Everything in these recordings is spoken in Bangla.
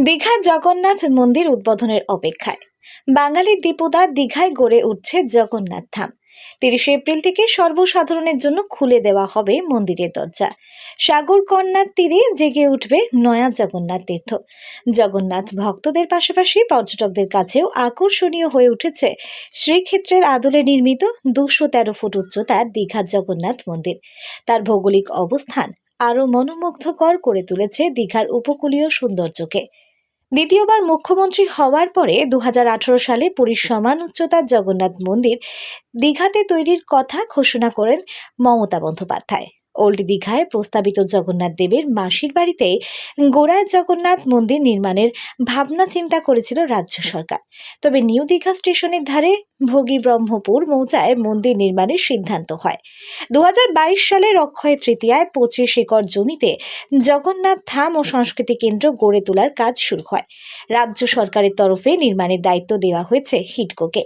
দীঘা জগন্নাথ মন্দির উদ্বোধনের অপেক্ষায় বাঙালির দীপুদার দীঘায় গড়ে উঠছে জগন্নাথ ধাম। 30 এপ্রিল থেকে সর্বসাধারণের জন্য খুলে দেওয়া হবে মন্দিরের দরজা। সাগর কন্যার তীরে জেগে উঠবে নয়া জগন্নাথ তীর্থ। জগন্নাথ ভক্তদের পাশাপাশি পর্যটকদের কাছেও আকর্ষণীয় হয়ে উঠেছে শ্রীক্ষেত্রের আদলে নির্মিত 213 ফুট উচ্চতার দীঘা জগন্নাথ মন্দির। তার ভৌগোলিক অবস্থান আরও মনোমুগ্ধকর করে তুলেছে দীঘার উপকূলীয় সৌন্দর্যকে। দ্বিতীয়বার মুখ্যমন্ত্রী হওয়ার পরে 2018 সালে পুরীর সমান উচ্চতার জগন্নাথ মন্দির দীঘাতে তৈরির কথা ঘোষণা করেন মমতা বন্দ্যোপাধ্যায়। ওল্ড দীঘায় প্রস্তাবিত জগন্নাথ দেবের মাসির বাড়িতে গোড়ায় জগন্নাথ মন্দির নির্মাণের ভাবনা চিন্তা করেছিল রাজ্য সরকার। তবে নিউ দীঘা স্টেশনের ধারে ভোগী ব্রহ্মপুর মৌজায় মন্দির নির্মাণের সিদ্ধান্ত হয়। 2022 সালের অক্ষয় তৃতীয়ায় 25 একর জমিতে জগন্নাথ ধাম ও সংস্কৃতি কেন্দ্র গড়ে তোলার কাজ শুরু হয়। রাজ্য সরকারের তরফে নির্মাণের দায়িত্ব দেওয়া হয়েছে হিডকোকে।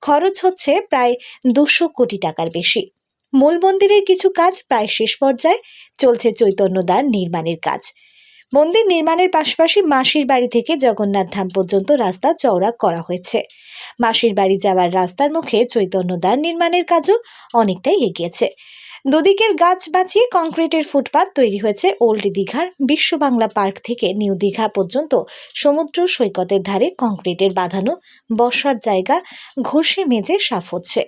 খরচ হচ্ছে প্রায় 200 কোটি টাকার বেশি। মূল মন্দিরের কিছু কাজ প্রায় শেষ পর্যায়ে, চলছে চৈতন্যদ্বার নির্মাণের কাজ। মন্দির নির্মাণের পাশাপাশি মাসির বাড়ি থেকে জগন্নাথ ধাম পর্যন্ত রাস্তা চওড়া করা হয়েছে। মাসির বাড়ি যাওয়ার রাস্তার মুখে চৈতন্যদ্বার নির্মাণের কাজও অনেকটাই এগিয়েছে। দুদিকের গাছ বাঁচিয়ে কংক্রিটের ফুটপাত তৈরি হয়েছে ওল্ড দীঘার বিশ্ব বাংলা পার্ক থেকে নিউ দীঘা পর্যন্ত। সমুদ্র সৈকতের ধারে কংক্রিটের বাঁধানো বসার জায়গা ঘষে মেজে সাফ হচ্ছে।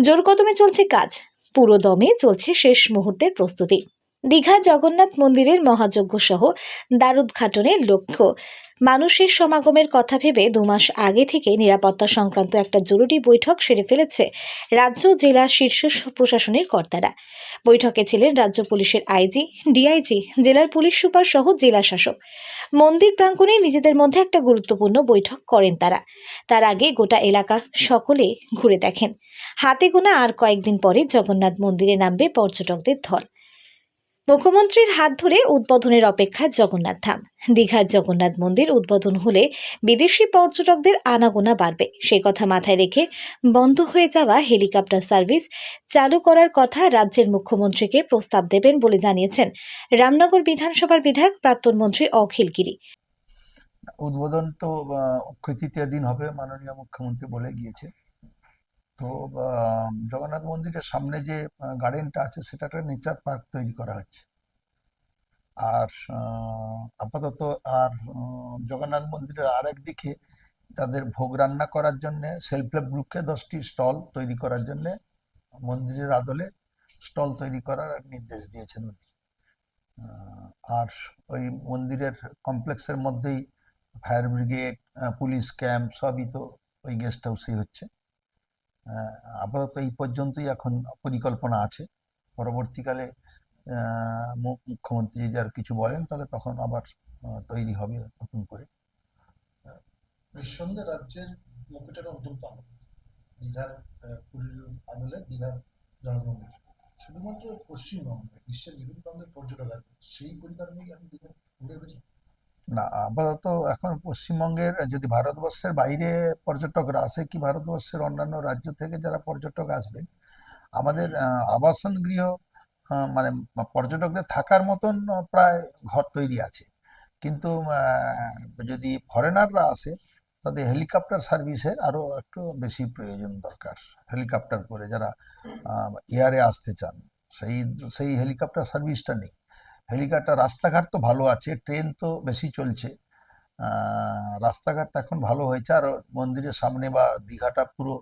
জোর কদমে চলছে কাজ, পুরো দমে চলছে শেষ মুহূর্তের প্রস্তুতি। দীঘা জগন্নাথ মন্দিরের মহাযজ্ঞ সহ দ্বারোদ্ঘাটনের লক্ষ্য মানুষের সমাগমের কথা ভেবে 2 মাস আগে থেকে নিরাপত্তা সংক্রান্ত একটা জরুরি বৈঠক সেরে ফেলেছে রাজ্য জেলা শীর্ষ প্রশাসনের কর্তারা। বৈঠকে ছিলেন রাজ্য পুলিশের আইজি, ডিআইজি, জেলার পুলিশ সুপার সহ জেলা শাসক। মন্দির প্রাঙ্গণে নিজেদের মধ্যে একটা গুরুত্বপূর্ণ বৈঠক করেন তারা। তার আগে গোটা এলাকা সকলে ঘুরে দেখেন। হাতে গোনা আর কয়েকদিন পরে জগন্নাথ মন্দিরে নামবে পর্যটকদের ঢল। মুখ্যমন্ত্রীর হাত ধরে উদ্বোধনের অপেক্ষায় জগন্নাথ ধাম। দীঘার জগন্নাথ মন্দির উদ্বোধন হলে বিদেশি পর্যটকদের আনাগোনা বাড়বে। সেই কথা মাথায় রেখে বন্ধ হয়ে যাওয়া হেলিকপ্টার সার্ভিস চালু করার কথা রাজ্যের মুখ্যমন্ত্রীকে প্রস্তাব দেবেন বলে জানিয়েছেন রামনগর বিধানসভার বিধায়ক প্রাক্তন মন্ত্রী অখিল গিরি। উদ্বোধন তো অক্ষয় তৃতীয় দিন হবে, মাননীয় মুখ্যমন্ত্রী বলে গিয়েছে। তো জগন্নাথ মন্দিরের সামনে যে গার্ডেনটা আছে সেটা একটা নেচার পার্ক তৈরি করা হচ্ছে। আর আপাতত আর জগন্নাথ মন্দিরের আরেক দিকে তাদের ভোগ রান্না করার জন্য সেলফ হেল্প গ্রুপকে 10টি স্টল তৈরি করার জন্য মন্দিরের আদলে স্টল তৈরি করার নির্দেশ দিয়েছেন উনি। আর ওই মন্দিরের কমপ্লেক্সের মধ্যেই ফায়ার ব্রিগেড, পুলিশ ক্যাম্প সবই তো ওই গেস্ট হাউসেই হচ্ছে। আপাতত এই পর্যন্তই এখন পরিকল্পনা আছে। পরবর্তীকালে মুখ্যমন্ত্রী যদি আর কিছু বলেন তাহলে তখন আবার তৈরি হবে নতুন করে। নিঃসন্দেহে রাজ্যের মুকুটের অন্তত দীঘার পুরীর আদলে দীঘার জনগণের শুধুমাত্র পশ্চিমবঙ্গে বিশ্বের বিভিন্ন প্রান্তের পর্যটক আসবে, সেই পরিকারণেই আমি দীঘা ঘুরে বেড়েছি না, আপাতত এখন পশ্চিমবঙ্গের যদি ভারতবর্ষের বাইরে পর্যটকরা আসে কি ভারতবর্ষের অন্যান্য রাজ্য থেকে যারা পর্যটক আসবেন, আমাদের আবাসন গৃহ মানে পর্যটকদের থাকার মতন প্রায় ঘর তৈরি আছে। কিন্তু যদি ফরেনাররা আসে তাদের হেলিকপ্টার সার্ভিসের আরও একটু বেশি প্রয়োজন দরকার। হেলিকপ্টার করে যারা এয়ারে আসতে চান সেই হেলিকপ্টার সার্ভিসটা নেই। হেলিকপ্টার রাস্তাঘাট তো ভালো আছে, ট্রেন তো বেশি চলছে, রাস্তাঘাট তো এখন ভালো হয়েছে। আর মন্দিরের সামনে বা দীঘাটা পুরো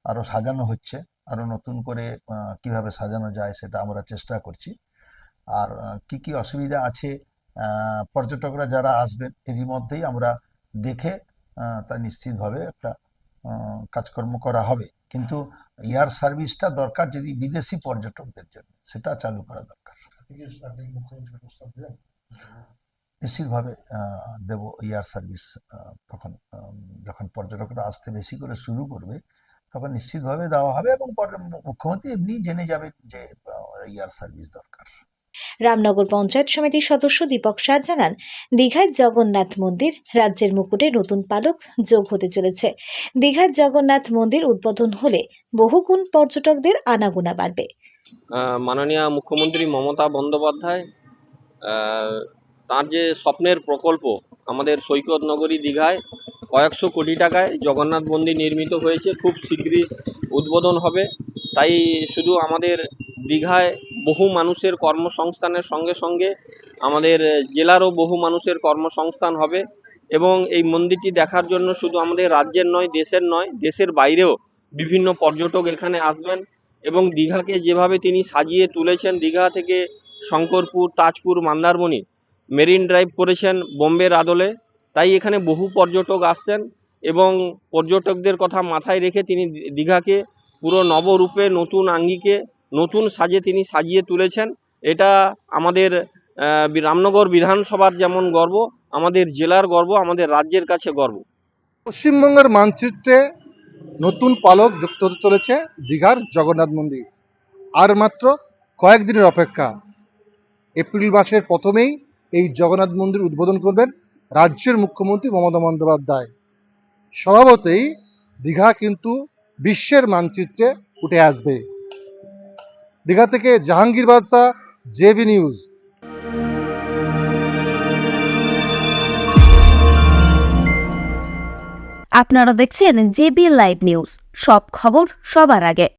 আরও সাজানো হচ্ছে, আরও নতুন করে কিভাবে সাজানো যায় সেটা আমরা চেষ্টা করছি। আর কি কি অসুবিধা আছে পর্যটকরা যারা আসবেন এরই মধ্যেই আমরা দেখে তা নিশ্চিতভাবে একটা কাজকর্ম করা হবে। কিন্তু এয়ার সার্ভিসটা দরকার যদি বিদেশি পর্যটকদের জন্য, সেটা চালু করা দরকার। আপনি মুখ্যমন্ত্রী প্রস্তাব দেবেন? নিশ্চিতভাবে দেব এয়ার সার্ভিস। তখন যখন পর্যটকরা আসতে বেশি করে শুরু করবে তখন নিশ্চিতভাবে দেওয়া হবে এবং মুখ্যমন্ত্রী এমনি জেনে যাবেন যে এয়ার সার্ভিস দরকার। রামনগর পঞ্চায়েত সমিতির সদস্য দীপক সার জানান, দীঘার জগন্নাথ মন্দির রাজ্যের মুকুটে নতুন পালক যোগ হতে চলেছে। দীঘার জগন্নাথ মন্দির উদ্বোধন হলে বহুগুণ পর্যটকদের আনাগোনা বাড়বে। মাননীয় মুখ্যমন্ত্রী মমতা বন্দ্যোপাধ্যায় তার যে স্বপ্নের প্রকল্প আমাদের সৈকত নগরী দীঘায় কয়েকশো কোটি টাকায় জগন্নাথ মন্দির নির্মিত হয়েছে, খুব শীঘ্রই উদ্বোধন হবে। তাই শুধু আমাদের দীঘায় বহু মানুষের কর্মসংস্থানের সঙ্গে সঙ্গে আমাদের জেলারও বহু মানুষের কর্মসংস্থান হবে। এবং এই মন্দিরটি দেখার জন্য শুধু আমাদের রাজ্যের নয়, দেশের বাইরেও বিভিন্ন পর্যটক এখানে আসবেন। এবং দীঘাকে যেভাবে তিনি সাজিয়ে তুলেছেন, দীঘা থেকে শঙ্করপুর, তাজপুর, মন্দারমণি মেরিন ড্রাইভ করেছেন বোম্বের আদলে। তাই এখানে বহু পর্যটক আসছেন এবং পর্যটকদের কথা মাথায় রেখে তিনি দীঘাকে পুরো নবরূপে, নতুন আঙ্গিকে, নতুন সাজে তিনি সাজিয়ে তুলেছেন। এটা আমাদের রামনগর বিধানসভার যেমন গর্ব, আমাদের জেলার গর্ব, আমাদের রাজ্যের কাছে গর্ব। পশ্চিমবঙ্গের মানচিত্রে নতুন পালক যুক্ত হতে চলেছে দীঘার জগন্নাথ মন্দির। আর মাত্র কয়েকদিনের অপেক্ষা। এপ্রিল মাসের প্রথমেই এই জগন্নাথ মন্দির উদ্বোধন করবেন রাজ্যের মুখ্যমন্ত্রী মমতা বন্দ্যোপাধ্যায়। স্বভাবতই দীঘা কিন্তু বিশ্বের মানচিত্রে উঠে আসবে। দীঘা থেকে জাহাঙ্গীর বাদশা, জেবি নিউজ। আপনারা দেখছেন জেবি লাইভ নিউজ, সব খবর সবার আগে।